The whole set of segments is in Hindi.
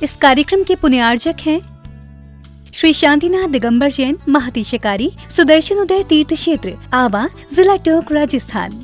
इस कार्यक्रम के पुण्यार्जक हैं श्री शांतिनाथ दिगंबर जैन महातिशकारी सुदर्शन उदय तीर्थ क्षेत्र आवा, जिला टोंक, राजस्थान।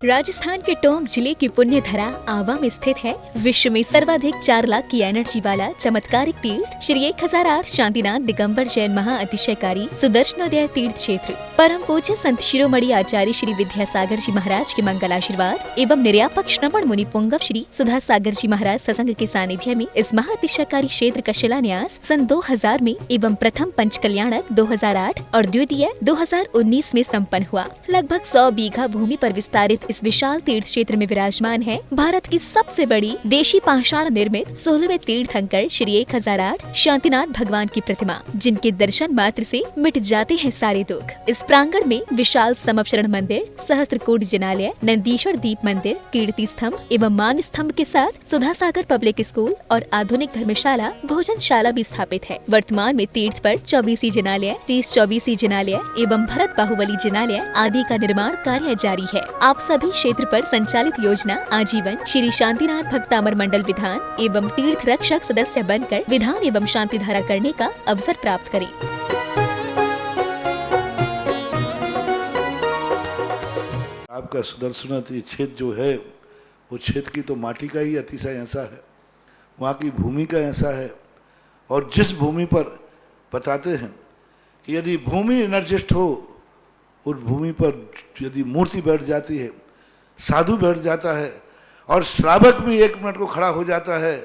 राजस्थान के टोंक जिले की पुण्य धरा आवा में स्थित है विश्व में सर्वाधिक 4 लाख की एनर्जी वाला चमत्कारिक तीर्थ श्री 1008 शांतिनाथ दिगंबर जैन महाअतिशयकारी सुदर्शनोदय तीर्थ क्षेत्र। परम पूज्य संत शिरोमणि आचार्य श्री विद्यासागर जी महाराज के मंगल आशीर्वाद एवं निर्यापक श्रवण मुनि पुंगव श्री सुधा सागर जी महाराज सत्संग के सानिध्य में इस महाअतिशयकारी क्षेत्र का शिलान्यास सन 2000 में एवं प्रथम पंच कल्याणक 2008 और द्वितीय 2019 में संपन्न हुआ। लगभग 100 बीघा भूमि पर विस्तारित इस विशाल तीर्थ क्षेत्र में विराजमान है भारत की सबसे बड़ी देशी पाषाण निर्मित 16वें तीर्थंकर श्री 1008 शांतिनाथ भगवान की प्रतिमा, जिनके दर्शन मात्र से मिट जाते हैं सारे दुख। इस प्रांगण में विशाल समवशरण मंदिर, सहस्त्रकूट जिनालय, नंदीश्वर दीप मंदिर, कीर्ति स्तंभ एवं मान स्तंभ के साथ सुधा सागर पब्लिक स्कूल और आधुनिक धर्मशाला, भोजनशाला भी स्थापित है। वर्तमान में तीर्थ पर 24 जिनालय, 30-24 जिनालय एवं भरत बाहुबली जिनालय आदि का निर्माण कार्य जारी है। आप सभी क्षेत्र पर संचालित योजना आजीवन श्री शांतिनाथ भक्तामर मंडल विधान एवं तीर्थ रक्षक सदस्य बनकर विधान एवं शांति धारा करने का अवसर प्राप्त करें। आपका सुदर्शन क्षेत्र जो है वो क्षेत्र की तो माटी का ही अतिशय ऐसा है, वहाँ की भूमि का ऐसा है। और जिस भूमि पर बताते हैं कि यदि भूमि एनर्जिस्ट हो, उस भूमि पर यदि मूर्ति बैठ जाती है, साधु बैठ जाता है और श्रावक भी 1 मिनट को खड़ा हो जाता है,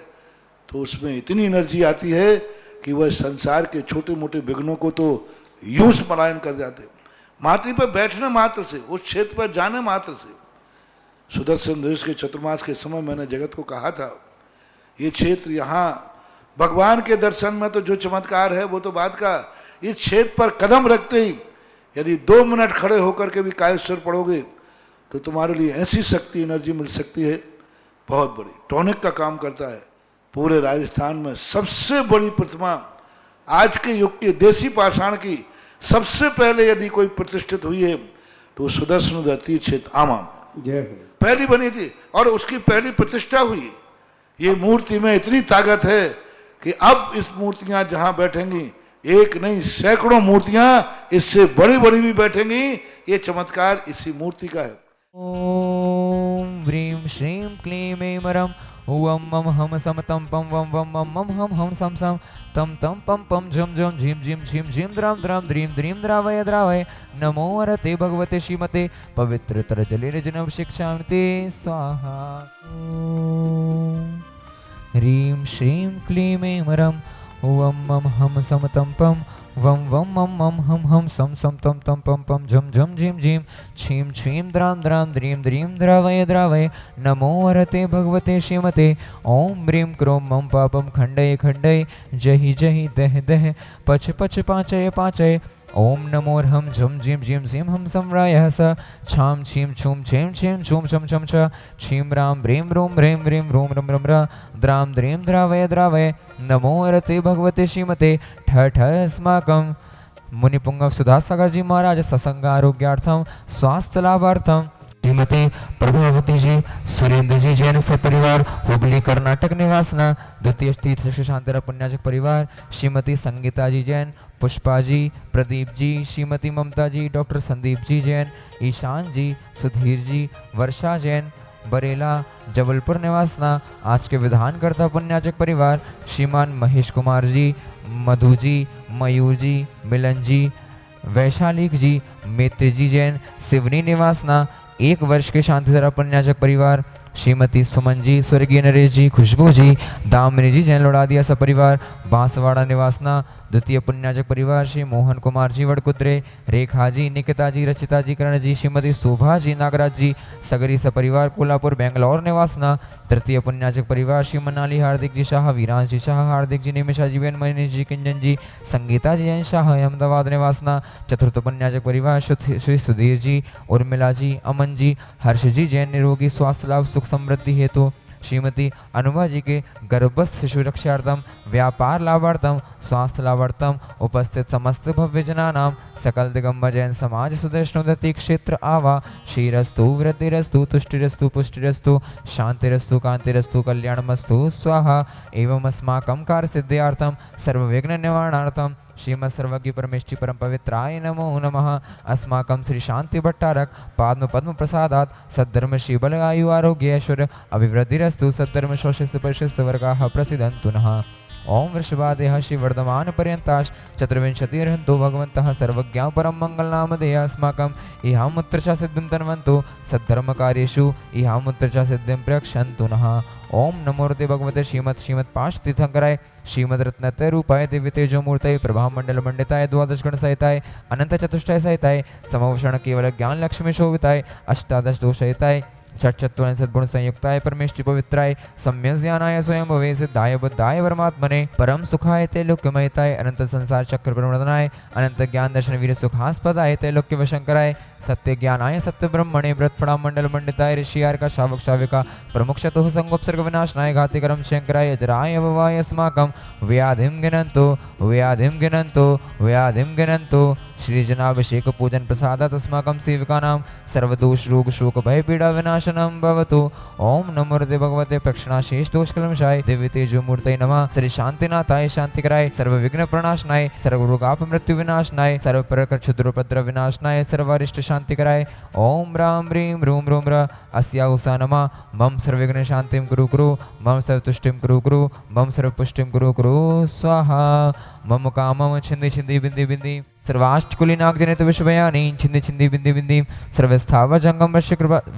तो उसमें इतनी एनर्जी आती है कि वह संसार के छोटे मोटे विघ्नों को तो यूं पलायन कर जाते। माटी पर बैठने मात्र से, उस क्षेत्र पर जाने मात्र से, सुदर्शन देश के चतुर्मास के समय मैंने जगत को कहा था, ये क्षेत्र यहाँ भगवान के दर्शन में तो जो चमत्कार है वो तो बात का, इस क्षेत्र पर कदम रखते ही यदि 2 मिनट खड़े होकर के भी कायेश्वर पढ़ोगे तो तुम्हारे लिए ऐसी शक्ति एनर्जी मिल सकती है, बहुत बड़ी। टॉनिक का काम करता है। पूरे राजस्थान में सबसे बड़ी प्रतिमा आज के युग की देसी पाषाण की सबसे पहले यदि कोई प्रतिष्ठित हुई है तो सुदर्शन तीर्थ क्षेत्र आमा में पहली बनी थी और उसकी पहली प्रतिष्ठा हुई। ये मूर्ति में इतनी ताकत है कि अब इस मूर्तियां जहां बैठेंगी, एक नहीं सैकड़ों मूर्तियां इससे बड़ी बड़ी भी बैठेंगी। ये चमत्कार इसी मूर्ति का है। ओम व्रीं श्रीं क्लीं ऐं मरं वम मम हम सम तम पम वम वम मम मम हम सम सम तम तम पम पम झम झम झीम झीम झीम झीम द्राम द्राम द्रीम द्रीम द्रावय द्रावय नमो वरते भगवते श्रीमते पवित्रतर जले जनम शिक्षामते स्वाहा। ओम ह्रीं श्रीं क्लीं ऐं मरं वम मम हम सम तम पम वम वम मम मम हम सम सम तम तम पम पम झम झम झीम झीम छीम छीम द्राम द्राम द्रीम द्रीम द्रावय द्रावय नमो वरते भगवते श्रीमते ओम ब्रीं क्रोम मम पापम खंडय खंडय जहि जहि दह दह पच पच पाचय पाचय ओम नमोर्हम झुम झीम झीम झीम हम सम्रायः स छाम छीम छूम छेम छेम छूम छम छम छ छीम राम ब्रीं रूम ह्रीं ह्रीं रूम रम रम र द्राम द्रीं द्रावय द्रावय नमो रते भगवते श्रीमते ठ ठ अस्माकं मुनिपुंगव सुधा सागर जी महाराज सत्संग आरोग्यार्थम स्वास्थ्य लाभार्थम श्रीमती प्रभावती जी सुरेंद्र जी जैन से परिवार हुबली कर्नाटक निवासना द्वितीय तीर्थ शांतिरा पुण्याचक परिवार श्रीमती संगीता जी जैन, पुष्पा जी, प्रदीप जी, श्रीमती ममता जी, डॉक्टर संदीप जी जैन, ईशान जी, सुधीर जी, वर्षा जैन बरेला जबलपुर निवासना आज के विधानकर्ता पुण्याचक परिवार श्रीमान महेश कुमार जी, मधु जी, मयूर जी, मिलन जी, वैशाली जी, मित्र जी जैन सिवनी निवासना 1 वर्ष के शांतिधारा पुण्याचक परिवार श्रीमती सुमन जी, स्वर्गीय नरेश जी, खुशबू जी, दामिनी जी जैन लोड़ादिया सा परिवार बांसवाड़ा निवासना द्वितीय पुण्याचक परिवार श्री मोहन कुमार जी वड़कुद्रे, रेखा जी, निकिता जी, रचिता जी, करण जी, श्रीमती शोभा जी, नागराज जी सगरी सा परिवार कोल्हापुर बेंगलोर निवासना तृतीय पुण्याचक परिवार श्री मनाली हार्दिक जी शाह, वीरांश जी शाह, हार्दिक जी, निमिषा जी बेन, मनीष जी, किंजन जी, संगीता जी जैन शाह अहमदाबाद निवासना चतुर्थ पुण्याचक परिवार श्री सुधीर जी, उर्मिला जी, अमन जी, हर्ष जी जैन निरोगी स्वास्थ्य लाभ सुख समृद्धि हेतु श्रीमती अनुमा जी के गर्भस्थ शिशु रक्षार्थम, व्यापार लाभार्थम, स्वास्थ्य लाभार्थम उपस्थित समस्त भव्य जनानां सकल दिगंबर जैन समाज सुदर्शनोदति क्षेत्र आवा श्रीरस्तु वृद्धिरस्तु तुष्टिरस्तु पुष्टिरस्तु शांतिरस्तु कांतिरस्तु कल्याणमस्तु स्वाहा। एवं अस्माकं कार्य सिद्ध्यार्थम सर्व विघ्न निवारणार्थम श्रीमद सर्वज्ञ परमेष्टि परम पवित्राय नमो नमः। अस्माकं श्री शांति भट्टारक पाद्म पद्म प्रसादात सद्धर्म श्री बल आयु आरोग्य ऐश्वर्य अभिवृद्धिरस्तु सद्धर्म शोषस्य परिशस्य वर्गाः प्रसिद्धन्तु नः। ओम वृषभादेह श्री वर्धमान पर्यंताश चतुर्विंशतिर्हन्तु भगवन्तः सर्वज्ञा परम मंगल नामधेय अस्माकं इहामुत्र च सिद्धिं तन्वन्तु सद्धर्म कार्येषु इहामुत्र च सिद्धिं प्रयक्षन्तु नः। ओम नमोर्ते भगवते श्रीमद पाश तीर्थंकराय श्रीमद रत्नत्रय रूपाय दिव्य तेजो मूर्तये प्रभा मंडल मंडिताय द्वादश गण सहिताय अनंत चतुष्टय सहिताय समभूषण केवल ज्ञान लक्ष्मी शोभिताय अष्टादश दोष सहिताय षट्चत्वारिंश सद्गुण संयुक्ताय परमेष्टि पवित्राय सम्यक ज्ञानाय स्वयं भवे सिद्धाय बुद्धाय परमात्मने परम सुखाय ते लोक्यमयताय अनंत संसार चक्र प्रवर्तनाय अनंत ज्ञान दर्शन वीर सुखास्पदाय ते लोक्य वशंकराय सत्य ज्ञानाय सत्य ब्रह्मणे व्रतफड़ा मंडल मंडिताय ऋषियार का शावक शाविका प्रमुखतो संगोपसर्ग विनाशनाय घातिकरम शंकराय जराय भवाय अस्माकं व्याधिं गिनन्तु श्री जनाभिषेक पूजन प्रसादात् अस्माकं सेवकानां सर्वदोष रोग शोक भय पीड़ा विनाशनं भवतु। ओम नमो भगवते प्रक्षणाशेष दोष कलमशाय दिव्य तेजो मूर्तये नमः। श्री शांतिनाथाय शांतिकराय सर्व विघ्न प्रणाशनाय सर्व रोगाप मृत्यु विनाशनाय सर्व प्रकर क्षुद्र उपद्रव विनाशनाय सर्वारिष्ट शांतिकराय ओम राम ह्रीं रूम रूम र अस्या उषा नमः। मम सर्वविघ्न शांतिं कुरु मम सर्वतुष्टिं कुरु मम सर्वपुष्टिं कुरु स्वाहा। मम कामम छिंदि छिंदि बिंदि बिंदि सर्वाष्टकुलीनाग जनित विश्वयानी छिंदि छिंदि बिंदि बिंदि सर्वस्थावर जंगम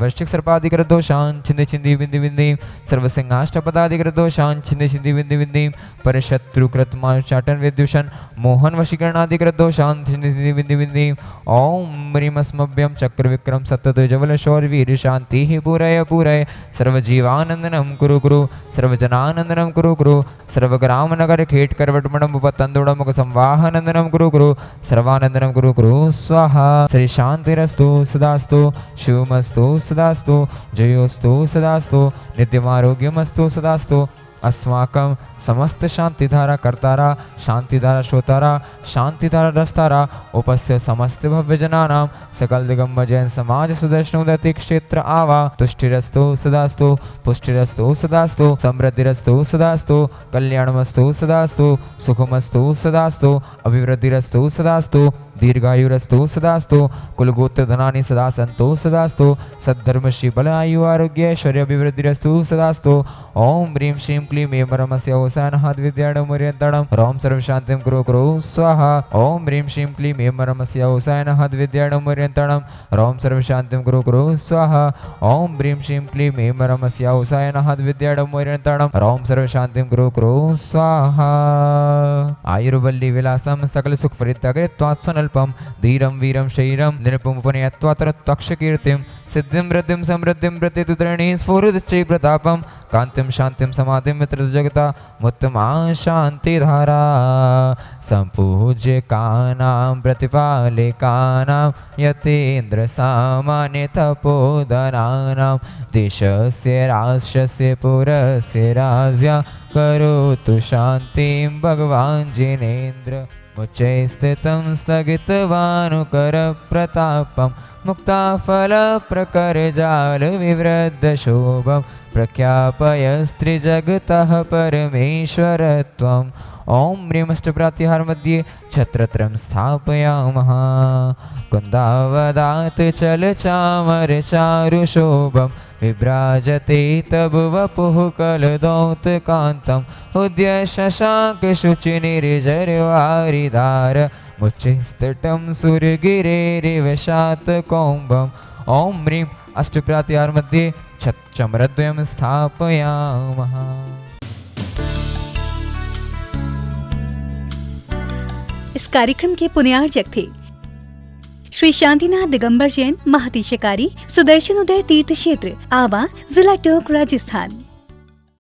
वृश्चिक सर्पादिकर दोषान छिंदि छिंदि बिंदि बिंदि सर्वसिंहाष्टपदादिकर दोषान छिंदि छिंदि बिंदि बिंदि परिशत्रुकृत चाटन विद्युषण मोहन वशीकरणादिकर दोषान छिंदि छिंदि बिंदि बिंदि ओम ह्रीमस्मभ्यम चक्र विक्रम सतत जवल शौर्यवीर शांति ही पूरय सर्वजीवानंदनम कुरु सर्वजनानंदनम कुरु सर्वग्राम नगर खेट करवट मडम उपतंदुड़मुख संवाहनंदनम कुरु सर्वानंदनम कुरु स्वाहा। श्री शांतिरस्तु सदास्तु शिवमस्तु सदास्तु जयोस्तु सदास्तु नित्यमारोग्यमस्तु सदास्तु। अस्माकं समस्त शांतिधारा कर्तारा शांतिधारा श्रोतारा शांतिधारा दस्तारा उपस्थित समस्त भव्य जनानां सकल दिगंबर जैन समाज सुदर्शनोदति क्षेत्र आवा तुष्टिरस्तु सदास्तु पुष्टिरस्तु सदास्तु समृद्धिरस्तु सदास्तु कल्याणमस्तु सदास्तु सुखमस्तु सदास्तु अभिवृद्धिरस्तु सदास्तु दीर्घायुरस्तु सदास्तु कुलगोत्र धनानि सदा सन्तु सदास्तु सद्धर्म श्री बल आयु आरोग्य ऐश्वर्य अभिवृद्धिरस्तु सदास्तु। ओम ह्रीं श्रीं क्लीं ऐं परमस्य ओसानहाद् विद्याडमर्यन्तडं रोम सर्वशान्तिं कुरु स्वाहा। ओम ह्रीं श्रीं क्लीं ऐं परमस्य ओसानहाद् विद्याडमर्यन्तडं रोम सर्वशान्तिं कुरु स्वाहा। ओम ह्रीं श्रीं क्लीं ऐं परमस्य ओसानहाद् विद्याडमर्यन्तडं रोम सर्वशान्तिं कुरु स्वाहा। आयुर्वल्ली विलासं सकल सुख परित्यागत्वात् धीरं वीरं शरीरं निरुपमुपनयत्वा त्वक्षकीर्तिं सिद्धिं वृद्धिं समृद्धिं प्रतितुतरणि स्फुरदच्चै प्रतापं कान्तिं शान्तिं समाधिं मित्रजगता मुत्तमा शान्तिधारा सम्पूज्य कानां प्रतिपालिकानां यतीन्द्र सामान्य तपोधनानां देशस्य राष्ट्रस्य पुरस्य राज्ञा करोतु शान्तिं भगवान् जिनेन्द्र मुच्चै स्थितं स्थगितवानुकर प्रतापं मुक्ताफल प्रकर जाल विवृद्ध शोभं प्रख्यापयस्त्रिजगतः परमेश्वरत्वम्। ओम ह्रीमष्टप्रातिहार मध्ये छत्रत्रं स्थापयामः कुन्दावदात् चल चामर चारुशोभं विभ्राजते तब वपुः कलदौतकान्तम् उद्य शशांक शुचि निर्जरवारिधार मुच्चिस्तटं सुरगिरेरिव शातकौम्भम्। ओम ह्रीं अष्टप्रातिहार मध्ये चमरद्वयं स्थापयामः। इस कार्यक्रम के पुण्यार्चक थे श्री शांतिनाथ दिगंबर जैन महातिशकारी सुदर्शन उदय तीर्थ क्षेत्र आवा जिला टोंक राजस्थान।